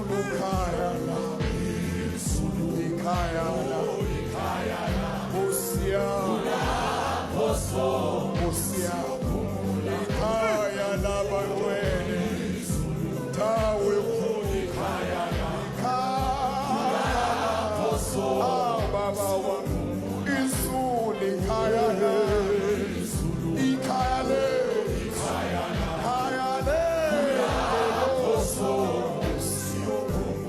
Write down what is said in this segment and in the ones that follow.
Ukaya la, ikaya la, Osia, Osia, ikaya la balwele, tawe kuni, ikaya baba wa, isuli ikaya la, ikaya le, ikaya le,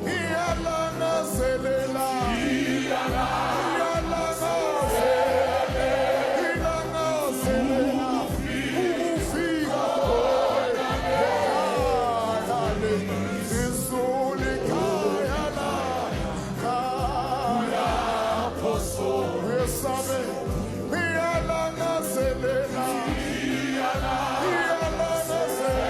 iyalana selela, iyalana selela, ufika kayale, isuli kayala, kaya poso, esabe, iyalana selela, iyalana selela,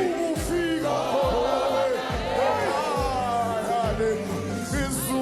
ufika kayale, kayale, isuli